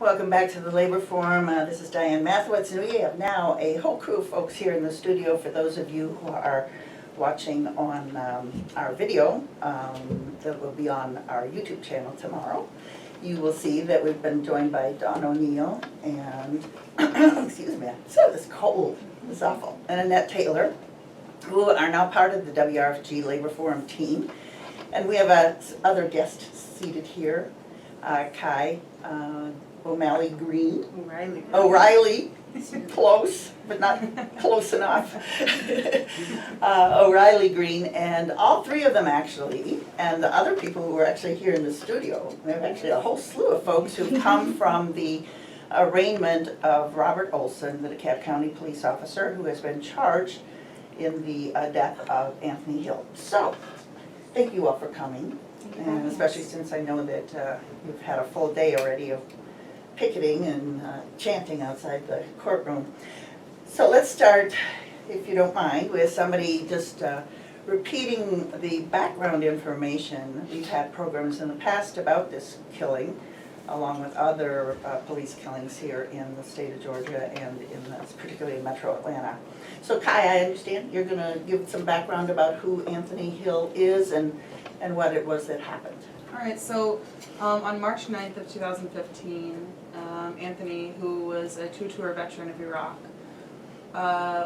Welcome back to the Labor Forum. This is Diane Mathewitz, and we have now a whole crew of folks here in the studio. For those of you who are watching on our video that will be on our YouTube channel tomorrow, you will see that we've been joined by Dawn O'Neill and, excuse me, so this cold, it's awful, and Annette Taylor, who are now part of the WRFG Labor Forum team. And we have other guests seated here, Caitlyn O'Reilly Green. O'Reilly, close, but not close enough. O'Reilly Green, and all three of them actually, and the other people who are actually here in the studio. We have actually a whole slew of folks who come from the arraignment of Robert Olsen, the DeKalb County police officer who has been charged in the death of Anthony Hill. So, thank you all for coming, and especially since I know that you've had a full day already of picketing and chanting outside the courtroom. So let's start, if you don't mind, with somebody just repeating the background information. We've had programs in the past about this killing, along with other police killings here in the state of Georgia and particularly in Metro Atlanta. So Kai, I understand you're going to give some background about who Anthony Hill is and what it was that happened. All right, so on March 9th of 2015, Anthony, who was a two-tour veteran of Iraq,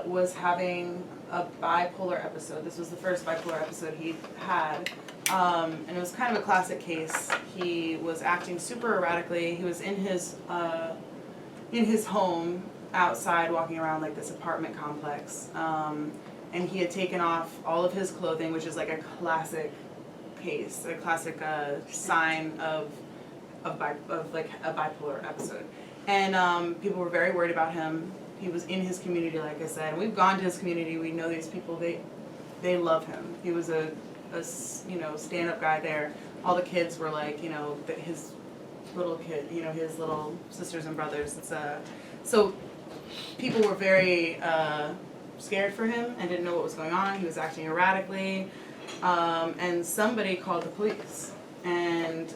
was having a bipolar episode. This was the first bipolar episode he'd had, and it was kind of a classic case. He was acting super erratically. He was in his home outside, walking around like this apartment complex, and he had taken off all of his clothing, which is like a classic case, a classic sign of like a bipolar episode. And people were very worried about him. He was in his community, like I said. And we've gone to his community. We know these people. They love him. He was a stand-up guy there. All the kids were like, his little kid, his little sisters and brothers. So people were very scared for him and didn't know what was going on. He was acting erratically. And somebody called the police. And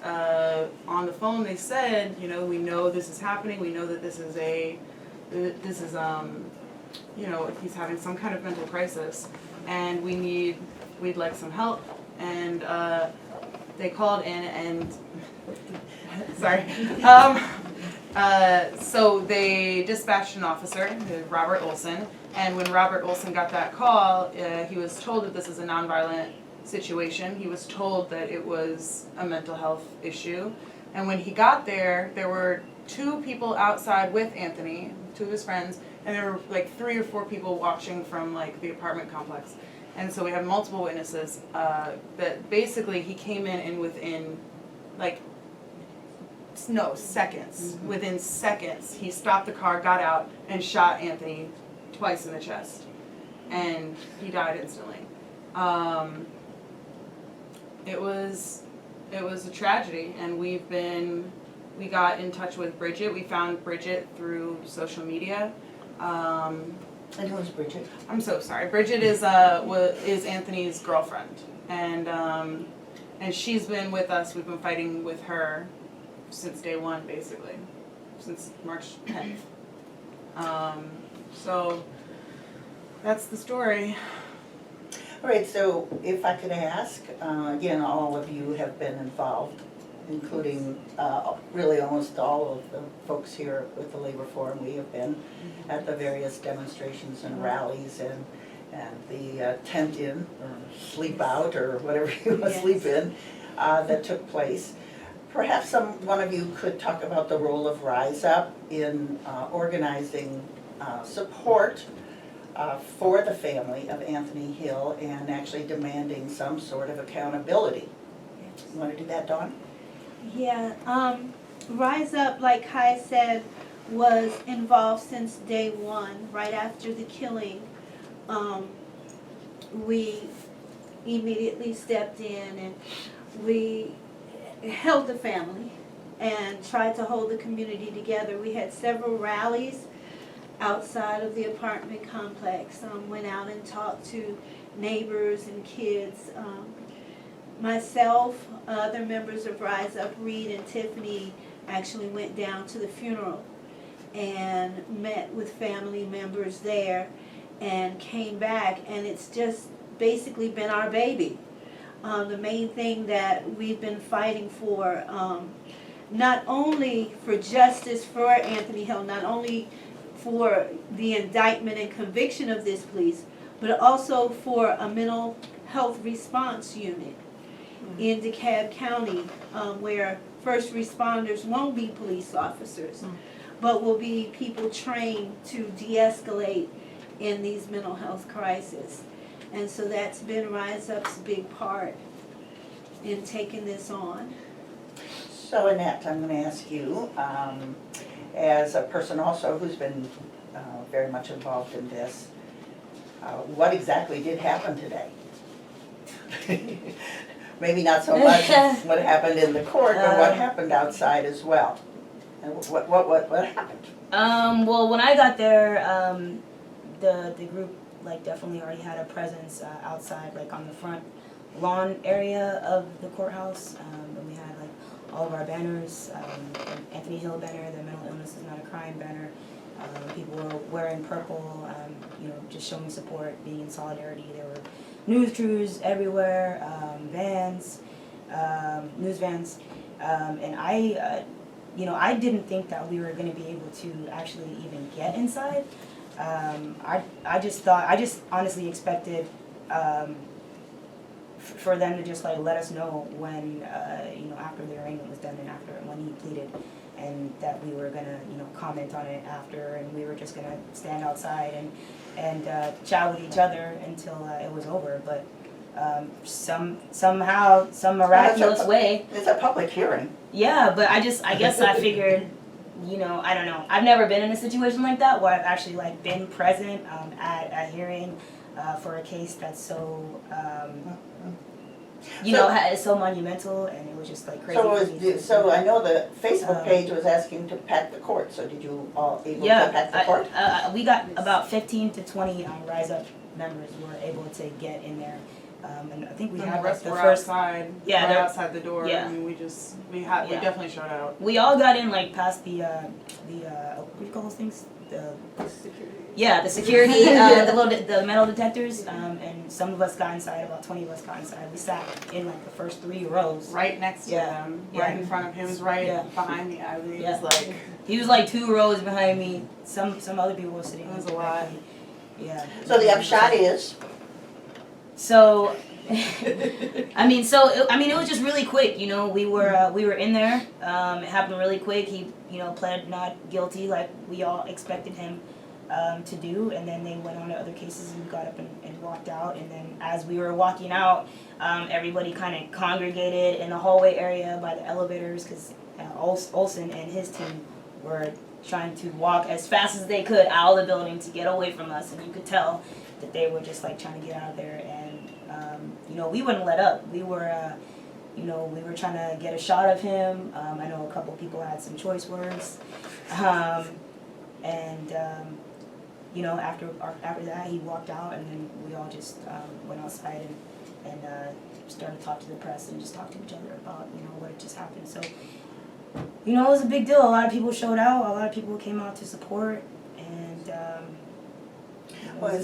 on the phone they said, we know this is happening. We know that he's having some kind of mental crisis, and we'd like some help. And they called in and, sorry. So they dispatched an officer, Robert Olsen, and when Robert Olsen got that call, he was told that this is a nonviolent situation. He was told that it was a mental health issue. And when he got there, there were two people outside with Anthony, two of his friends, and there were like 3 or 4 people watching from like the apartment complex. And so we have multiple witnesses that basically he came in and within seconds. Mm-hmm. Within seconds, he stopped the car, got out, and shot Anthony twice in the chest. And he died instantly. It was a tragedy, and we got in touch with Bridget. We found Bridget through social media. And who is Bridget? I'm so sorry. Bridget is Anthony's girlfriend, and she's been with us. We've been fighting with her since day one, basically, since March 10th. So that's the story. All right, so if I could ask, again, all of you have been involved, including really almost all of the folks here with the Labor Forum. We have been at the various demonstrations and rallies and the tent in, or sleep out, or whatever you want to sleep in, that took place. Perhaps one of you could talk about the role of Rise Up in organizing support for the family of Anthony Hill and actually demanding some sort of accountability. Yes. You want to do that, Dawn? Yeah, Rise Up, like Kai said, was involved since day one. Right after the killing, we immediately stepped in and we held the family and tried to hold the community together. We had several rallies outside of the apartment complex, went out and talked to neighbors and kids. Myself, other members of Rise Up, Reed and Tiffany, actually went down to the funeral and met with family members there and came back, and it's just basically been our baby. The main thing that we've been fighting for, not only for justice for Anthony Hill, not only for the indictment and conviction of this police, but also for a mental health response unit in DeKalb County, where first responders won't be police officers, but will be people trained to de-escalate in these mental health crises. And so that's been Rise Up's big part in taking this on. So Annette, I'm going to ask you, as a person also who's been very much involved in this, what exactly did happen today? Maybe not so much what happened in the court, but what happened outside as well. And what happened? Well, when I got there, the group like definitely already had a presence outside, like on the front lawn area of the courthouse, and we had like all of our banners, Anthony Hill banner, the mental illness is not a crime banner. People were wearing purple, just showing support, being in solidarity. There were news crews everywhere, vans, news vans, and I didn't think that we were going to be able to actually even get inside. I just honestly expected for them to just like let us know when after the arraignment was done and after when he pleaded, and that we were gonna comment on it after, and we were just gonna stand outside and chat with each other until it was over. But somehow, some miraculous way. It's a public hearing. Yeah, but I guess I figured, I don't know. I've never been in a situation like that where I've actually like been present at a hearing for a case that's so, it's so monumental, and it was just like crazy. So I know the Facebook page was asking to pack the court. So did you all able to pack the court? We got about 15 to 20 Rise Up members who were able to get in there. And I think we had like the first outside. Yeah, right outside the door. Yeah. I mean, we definitely showed out. We all got in like past the what do you call those things? The security, the metal detectors, and some of us got inside. About 20 of us got inside. We sat in like the first 3 rows, Right next to them, right in front of him. He was right behind me. I mean, he was like 2 rows behind me. Some other people were sitting. It was a lot. Yeah. So the upshot is. So, it was just really quick. We were in there. It happened really quick. He, pled not guilty like we all expected him to do, and then they went on to other cases, and we got up and walked out. And then as we were walking out, everybody kind of congregated in the hallway area by the elevators, because Olsen and his team were trying to walk as fast as they could out of the building to get away from us, and you could tell that they were just like trying to get out of there. And we wouldn't let up. We were we were trying to get a shot of him. I know a couple people had some choice words, and after that he walked out, and then we all just went outside and started to talk to the press and just talk to each other about what had just happened. So it was a big deal. A lot of people showed out. A lot of people came out to support, and Well,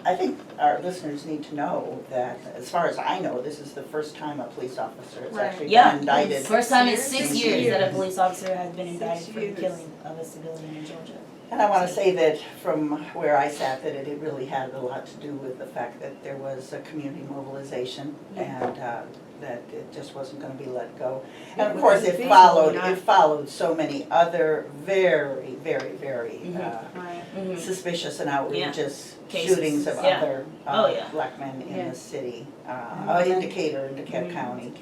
I think our listeners need to know that, as far as I know, this is the first time a police officer has actually been indicted. First time in 6 years that a police officer has been indicted for the killing of a civilian in Georgia. And I want to say that from where I sat, that it really had a lot to do with the fact that there was a community mobilization, and that it just wasn't going to be let go. And of course, it followed so many other very, very, very suspicious and outrageous shootings of other black men in the city, in Decatur, in DeKalb County.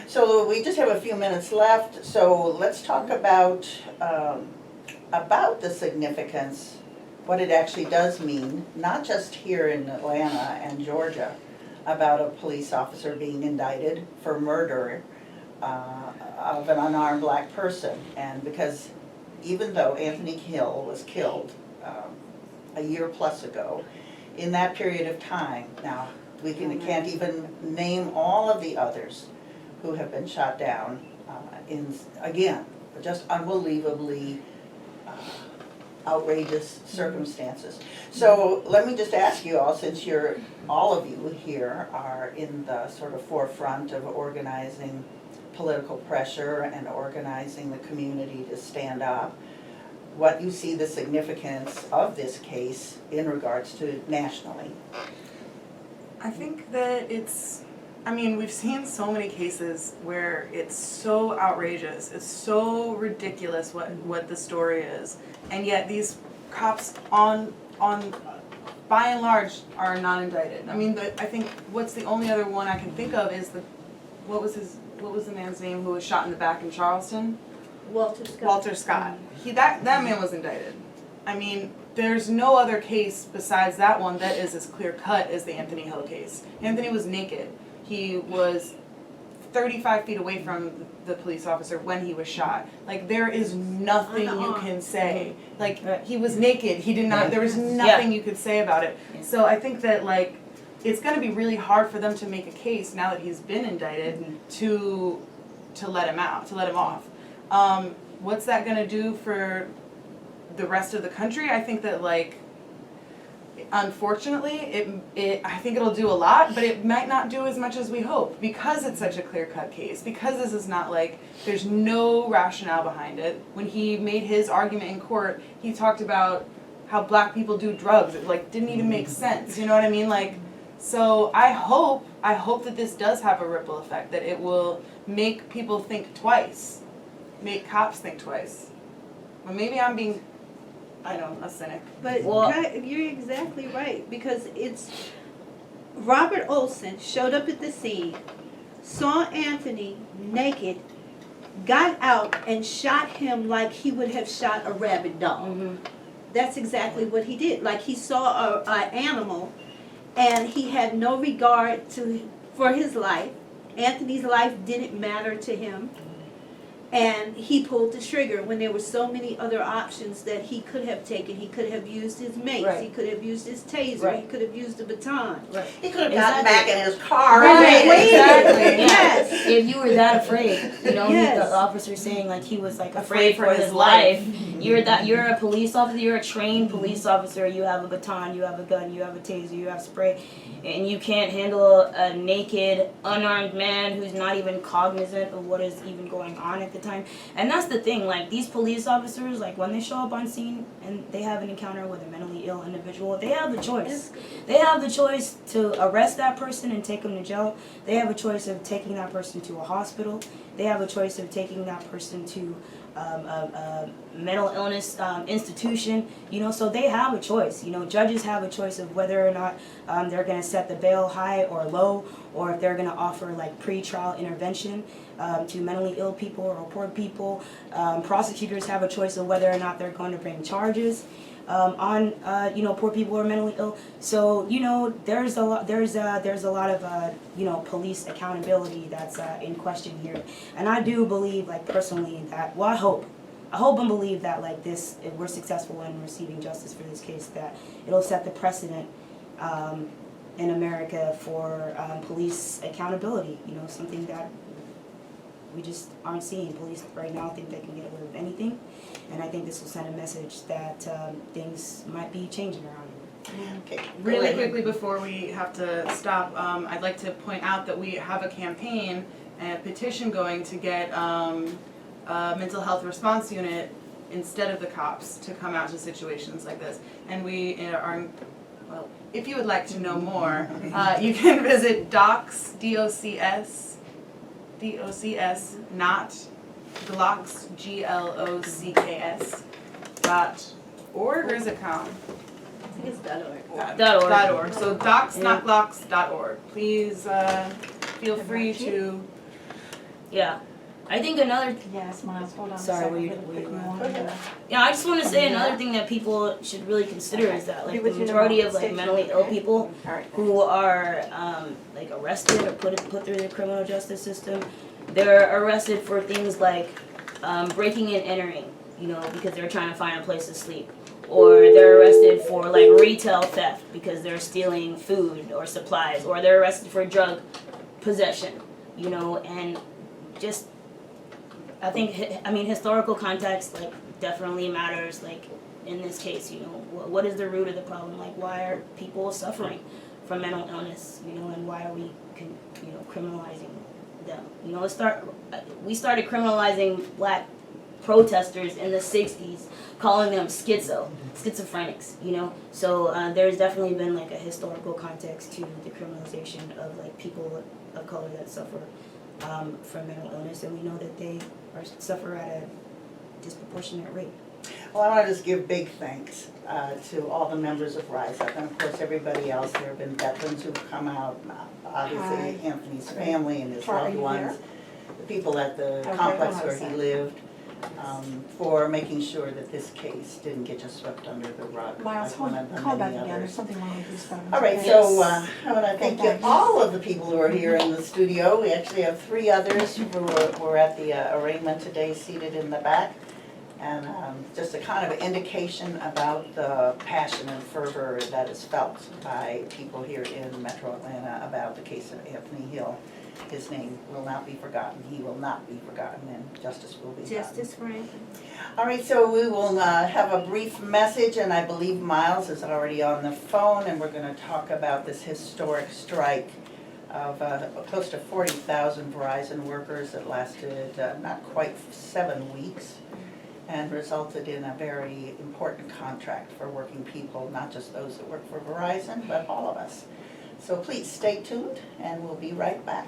So we just have a few minutes left, so let's talk about the significance, what it actually does mean, not just here in Atlanta and Georgia, about a police officer being indicted for murder of an unarmed black person. And because even though Anthony Hill was killed a year plus ago, in that period of time, now we can't even name all of the others who have been shot down in, again, just unbelievably outrageous circumstances. So let me just ask you all, since all of you here are in the sort of forefront of organizing political pressure and organizing the community to stand up, what you see the significance of this case in regards to nationally. I think that we've seen so many cases where it's so outrageous, it's so ridiculous what the story is, and yet these cops on by and large are not indicted. I mean, I think what's the only other one I can think of is what was the man's name who was shot in the back in Charleston? Walter Scott. Walter Scott. That man was indicted. I mean, there's no other case besides that one that is as clear cut as the Anthony Hill case. Anthony was naked. He was 35 feet away from the police officer when he was shot. Like, there is nothing you can say. Like, he was naked. He did not, there was nothing you could say about it. So I think that, like, it's going to be really hard for them to make a case now that he's been indicted to let him out, to let him off. What's that going to do for the rest of the country? I think that, like, unfortunately, I think it'll do a lot, but it might not do as much as we hope because it's such a clear-cut case, because this is not like, there's no rationale behind it. When he made his argument in court, he talked about how black people do drugs. It, like, didn't even make sense, you know what I mean? Like, so I hope that this does have a ripple effect, that it will make people think twice, make cops think twice. Well, maybe I'm being, I know, a cynic. But you're exactly right, because it's Robert Olsen showed up at the scene, saw Anthony naked, got out and shot him like he would have shot a rabid dog. Mm-hmm. That's exactly what he did. Like, he saw an animal and he had no regard for his life. Anthony's life didn't matter to him. And he pulled the trigger when there were so many other options that he could have taken. He could have used his mace. Right. He could have used his taser. Right. He could have used the baton. Right. He could have gotten back in his car. Right. Exactly. Yes. If you were that afraid, you know, Yes. the officer saying like he was like afraid for his life. You're a police officer. You're a trained police officer. You have a baton. You have a gun. You have a taser. You have spray, and you can't handle a naked, unarmed man who's not even cognizant of what is even going on at the time. And that's the thing. Like, these police officers, like when they show up on scene and they have an encounter with a mentally ill individual, they have the choice. They have the choice to arrest that person and take them to jail. They have a choice of taking that person to a hospital. They have a choice of taking that person to a mental illness institution, you know, so they have a choice. You know, judges have a choice of whether or not they're going to set the bail high or low, or if they're going to offer like pre-trial intervention to mentally ill people or poor people. Prosecutors have a choice of whether or not they're going to bring charges on poor people who are mentally ill. So, you know, there's a lot of you know, police accountability that's in question here. And I do believe, like, personally, that, well, I hope and believe that, like, this, if we're successful in receiving justice for this case, that it'll set the precedent in America for police accountability. You know, something that we just aren't seeing. Police right now think they can get away with anything, and I think this will send a message that things might be changing around here. Okay. Really quickly before we have to stop, I'd like to point out that we have a campaign and a petition going to get a mental health response unit instead of the cops to come out to situations like this. And we are, well, if you would like to know more, you can visit docs, D-O-C-S, not Glocks, Glocks, .org, or is it .com? I think it's .org. .org. So docsnotglocks.org. Please feel free to. Yeah. I think another. Yes, Miles, hold on. Sorry, a were you- second, were you really on? quick. Yeah, I just want to say another thing that people should really consider is that, like, the majority of, like, mentally ill people All right. who are like arrested or put through the criminal justice system, they're arrested for things like breaking and entering, you know, because they're trying to find a place to sleep, or they're arrested for like retail theft because they're stealing food or supplies, or they're arrested for drug possession, you know, and just I think, I mean, historical context, like, definitely matters, like, in this case, you know, what is the root of the problem? Like, why are people suffering from mental illness, you know, and why are we, criminalizing them? You know, we started criminalizing black protesters in the 60s, calling them schizophrenics, you know? So there's definitely been like a historical context to the criminalization of like people of color that suffer from mental illness, and we know that they suffer at a disproportionate rate. Well, I want to just give big thanks to all the members of Rise Up, and of course everybody else. There have been veterans who've come out, obviously Anthony's family and his loved ones, the people at the complex where he lived, for making sure that this case didn't get just swept under the rug. Miles, like one of the call back many again, there's others. something wrong with these phones. All right, so I want to thank all of the people who are here in the studio. We actually have 3 others who were at the arraignment today, seated in the back. And just a kind of indication about the passion and fervor that is felt by people here in Metro Atlanta about the case of Anthony Hill. His name will not be forgotten. He will not be forgotten, and justice will be done. Justice for Anthony. All right, so we will have a brief message, and I believe Miles is already on the phone, and we're going to talk about this historic strike of close to 40,000 Verizon workers that lasted not quite 7 weeks. And resulted in a very important contract for working people, not just those that work for Verizon, but all of us. So please stay tuned, and we'll be right back.